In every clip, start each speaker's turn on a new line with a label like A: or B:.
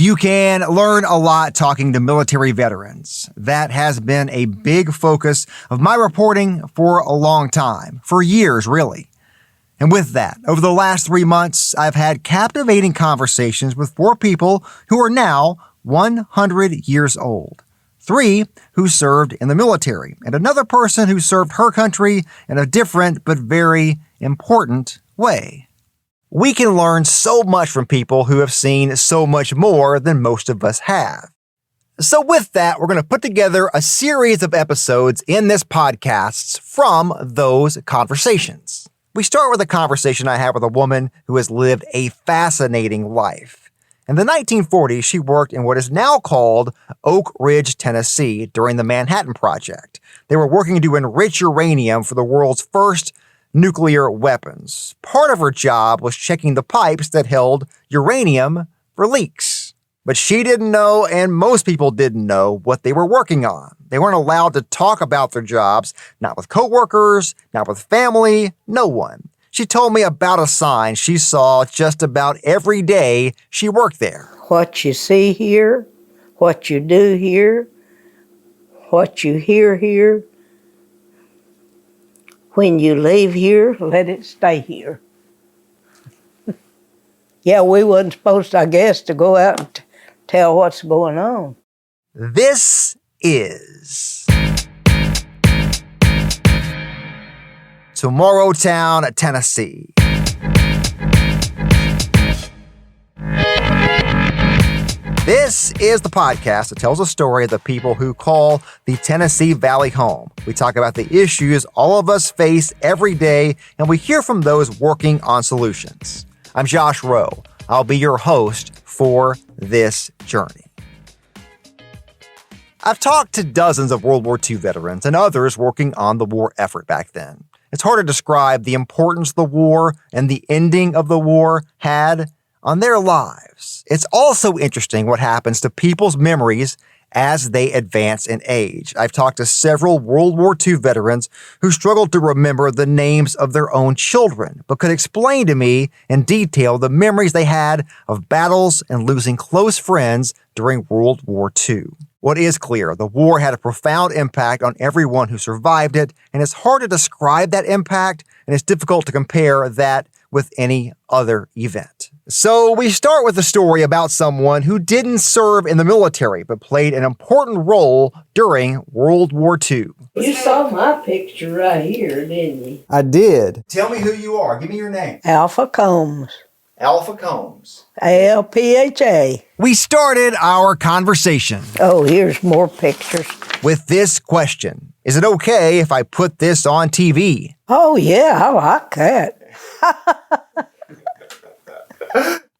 A: You can learn a lot talking to military veterans. That has been a big focus of my reporting for a long time, for years, really. And with that, over the last 3 months, I've had captivating conversations with 4 people who are now 100 years old. 3 who served in the military, and another person who served her country in a different but very important way. We can learn so much from people who have seen so much more than most of us have. So with that, we're going to put together a series of episodes in this podcast from those conversations. We start with a conversation I had with a woman who has lived a fascinating life. In the 1940s, she worked in what is now called Oak Ridge, Tennessee, during the Manhattan Project. They were working to enrich uranium for the world's first nuclear weapons. Part of her job was checking the pipes that held uranium for leaks. But she didn't know, and most people didn't know, what they were working on. They weren't allowed to talk about their jobs, not with coworkers, not with family, no one. She told me about a sign she saw just about every day she worked there.
B: What you see here, what you do here, what you hear here, when you leave here, let it stay here. Yeah, we wasn't supposed, I guess, to go out and tell what's going on.
A: This is Tomorrowtown, Tennessee. This is the podcast that tells a story of the people who call the Tennessee Valley home. We talk about the issues all of us face every day, and we hear from those working on solutions. I'm Josh Rowe. I'll be your host for this journey. I've talked to dozens of World War II veterans and others working on the war effort back then. It's hard to describe the importance the war and the ending of the war had on their lives. It's also interesting what happens to people's memories as they advance in age. I've talked to several World War II veterans who struggled to remember the names of their own children, but could explain to me in detail the memories they had of battles and losing close friends during World War II. What is clear, the war had a profound impact on everyone who survived it, and it's hard to describe that impact, and it's difficult to compare that with any other event. So we start with a story about someone who didn't serve in the military, but played an important role during World War II.
B: You saw my picture right here, didn't you?
A: I did. Tell me who you are. Give me your name.
B: Alpha Combs.
A: Alpha Combs.
B: ALPHA.
A: We started our conversation.
B: Oh, here's more pictures.
A: With this question. Is it okay if I put this on TV?
B: Oh, yeah, I like that.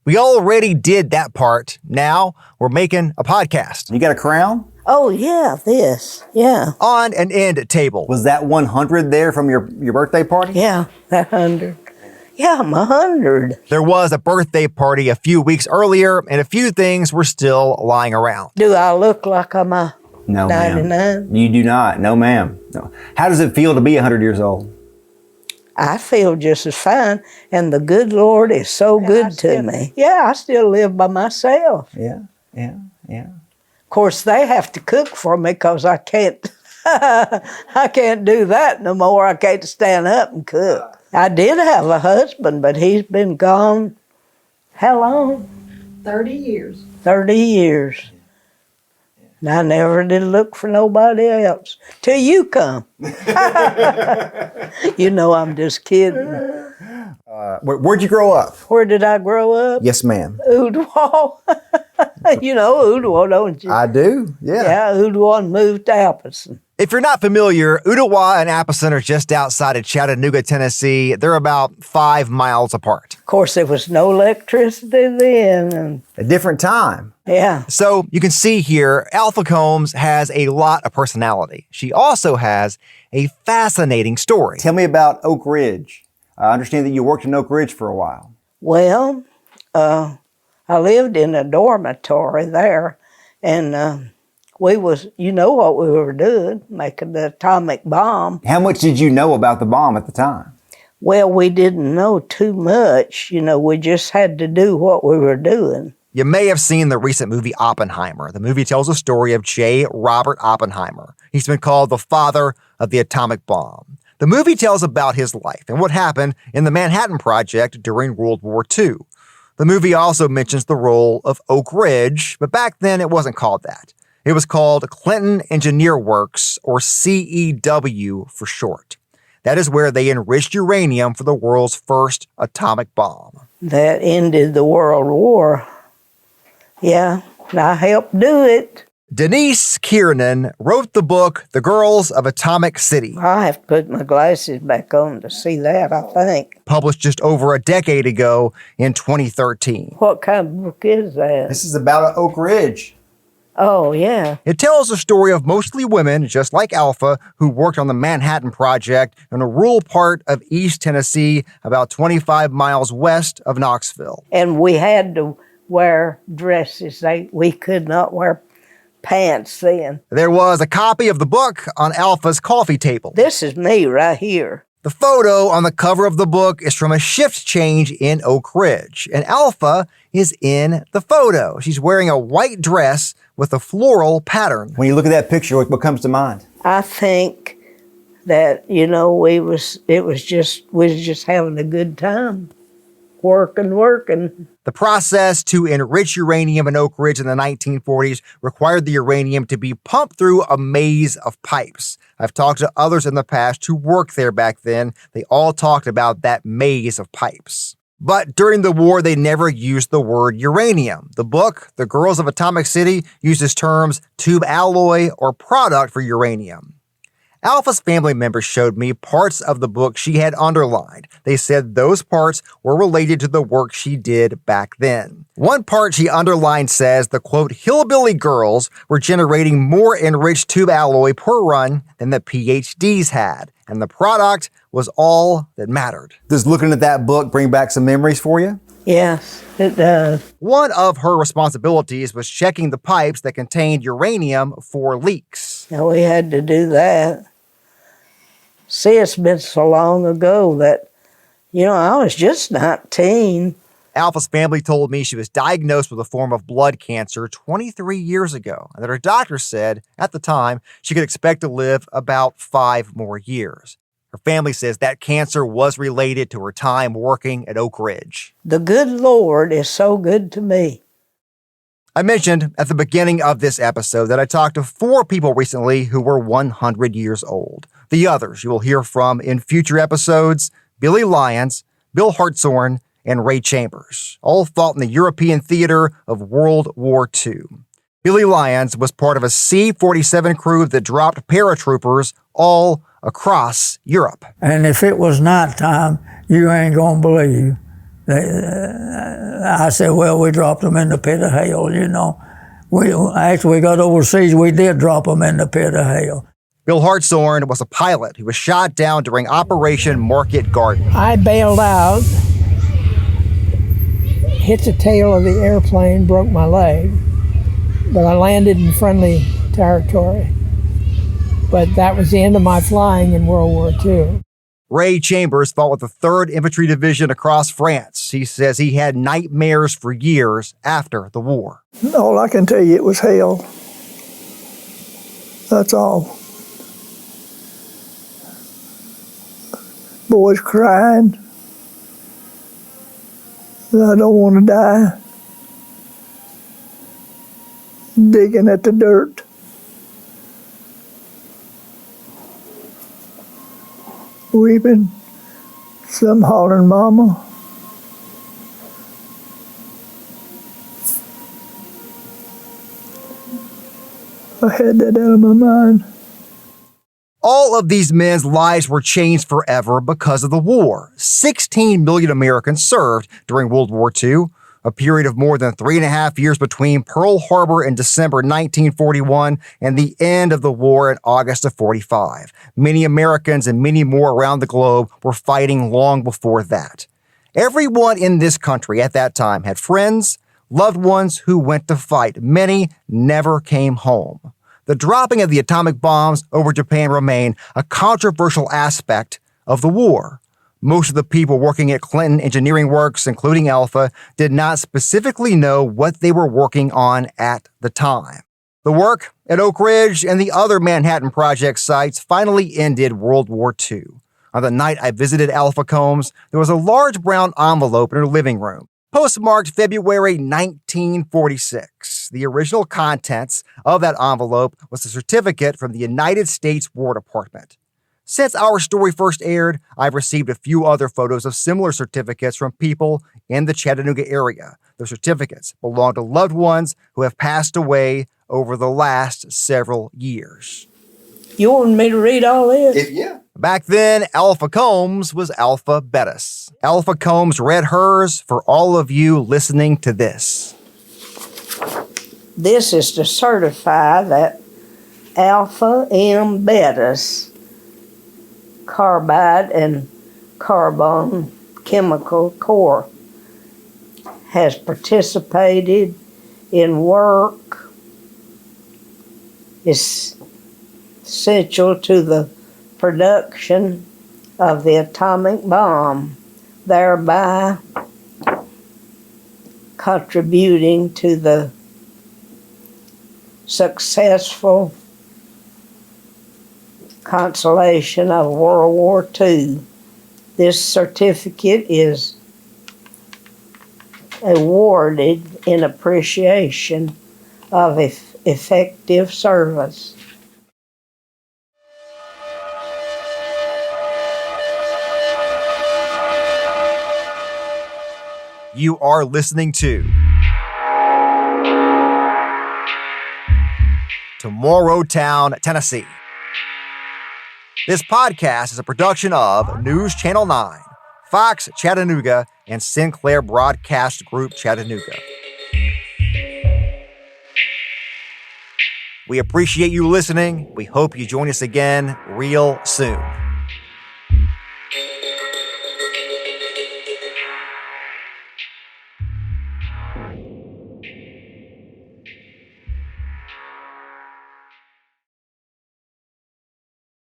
A: We already did that part. Now we're making a podcast.
C: You got a crown?
B: Oh, yeah, this. Yeah.
A: On an end table.
C: Was that 100 there from your birthday party?
B: Yeah, that 100. Yeah, I'm 100.
A: There was a birthday party a few weeks earlier, and a few things were still lying around.
B: Do I look like I'm a
C: No,
B: 99?
C: ma'am. You do not. No, ma'am. No. How does it feel to be 100 years old?
B: I feel just as fine, and the good Lord is so good to me. Yeah, I still live by myself.
C: Yeah.
B: Of course, they have to cook for me because I can't, I can't do that no more. I can't stand up and cook. I did have a husband, but he's been gone, how long?
D: 30 years.
B: 30 years. And I never did look for nobody else till you come. You know, I'm just kidding.
C: Where'd you grow up?
B: Where did I grow up?
C: Yes, ma'am.
B: Oodwall. You know Oodwall, don't you?
C: I do, yeah.
B: Yeah, Oodwall and moved to Appleton.
A: If you're not familiar, Ottawa and Appleton are just outside of Chattanooga, Tennessee. They're about 5 miles apart.
B: Of course, there was no electricity then. And
C: A different time.
B: yeah.
A: So you can see here, Alpha Combs has a lot of personality. She also has a fascinating story.
C: Tell me about Oak Ridge. I understand that you worked in Oak Ridge for a while.
B: Well, I lived in a dormitory there, and we was, you know what we were doing, making the atomic bomb.
C: How much did you know about the bomb at the time?
B: Well, we didn't know too much. You know, we just had to do what we were doing.
A: You may have seen the recent movie Oppenheimer. The movie tells the story of J. Robert Oppenheimer. He's been called the father of the atomic bomb. The movie tells about his life and what happened in the Manhattan Project during World War II. The movie also mentions the role of Oak Ridge, but back then it wasn't called that. It was called Clinton Engineer Works, or CEW for short. That is where they enriched uranium for the world's first atomic bomb.
B: That ended the World War. Yeah, I helped do it.
A: Denise Kiernan wrote the book, The Girls of Atomic City.
B: I have to put my glasses back on to see that, I think.
A: Published just over a decade ago in 2013.
B: What kind of book is that?
C: This is about Oak Ridge.
B: Oh, yeah.
A: It tells the story of mostly women, just like Alpha, who worked on the Manhattan Project in a rural part of East Tennessee, about 25 miles west of Knoxville.
B: And we had to wear dresses. We could not wear pants then.
A: There was a copy of the book on Alpha's coffee table.
B: This is me right here.
A: The photo on the cover of the book is from a shift change in Oak Ridge, and Alpha is in the photo. She's wearing a white dress with a floral pattern.
C: When you look at that picture, what comes to mind?
B: I think that, we was just having a good time. Working.
A: The process to enrich uranium in Oak Ridge in the 1940s required the uranium to be pumped through a maze of pipes. I've talked to others in the past who worked there back then. They all talked about that maze of pipes. But during the war, they never used the word uranium. The book, The Girls of Atomic City, uses terms tube alloy or product for uranium. Alpha's family members showed me parts of the book she had underlined. They said those parts were related to the work she did back then. One part she underlined says the, quote, hillbilly girls were generating more enriched tube alloy per run than the PhDs had, and the product was all that mattered.
C: Does looking at that book bring back some memories for you?
B: Yes, it does.
A: One of her responsibilities was checking the pipes that contained uranium for leaks.
B: Now we had to do that. See, it's been so long ago that, I was just 19.
A: Alpha's family told me she was diagnosed with a form of blood cancer 23 years ago, and that her doctor said, at the time, she could expect to live about 5 more years. Her family says that cancer was related to her time working at Oak Ridge.
B: The good Lord is so good to me.
A: I mentioned at the beginning of this episode that I talked to 4 people recently who were 100 years old. The others you will hear from in future episodes: Billy Lyons, Bill Hartshorn, and Ray Chambers, all fought in the European theater of World War II. Billy Lyons was part of a C-47 crew that dropped paratroopers all across Europe.
D: And if it was nighttime, you ain't gonna believe. I said, well, we dropped them in the pit of hell, After we got overseas, we did drop them in the pit of hell.
A: Bill Hartshorn was a pilot who was shot down during Operation Market Garden.
E: I bailed out, hit the tail of the airplane, broke my leg, but I landed in friendly territory. But that was the end of my flying in World War II.
A: Ray Chambers fought with the 3rd Infantry Division across France. He says he had nightmares for years after the war.
F: All I can tell you, it was hell. That's all. Boys crying. I don't want to die. Digging at the dirt. Weeping. Some hollering, Mama. I had that out of my mind.
A: All of these men's lives were changed forever because of the war. 16 million Americans served during World War II, a period of more than 3.5 years between Pearl Harbor in December 1941 and the end of the war in August of 45. Many Americans and many more around the globe were fighting long before that. Everyone in this country at that time had friends, loved ones who went to fight. Many never came home. The dropping of the atomic bombs over Japan remained a controversial aspect of the war. Most of the people working at Clinton Engineering Works, including Alpha, did not specifically know what they were working on at the time. The work at Oak Ridge and the other Manhattan Project sites finally ended World War II. On the night I visited Alpha Combs, there was a large brown envelope in her living room, postmarked February 1946. The original contents of that envelope was a certificate from the United States War Department. Since our story first aired, I've received a few other photos of similar certificates from people in the Chattanooga area. The certificates belong to loved ones who have passed away over the last several years.
B: You want me to read all this?
A: Back then, Alpha Combs was Alpha Bettis. Alpha Combs read hers for all of you listening to this.
B: This is to certify that Alpha M. Bettis carbide and carbon chemical core has participated in work essential to the production of the atomic bomb, thereby contributing to the successful consolation of World War II. This certificate is awarded in appreciation of effective service.
A: You are listening to Morrowtown, Tennessee. This podcast is a production of News Channel 9, Fox Chattanooga, and Sinclair Broadcast Group Chattanooga. We appreciate you listening. We hope you join us again real soon.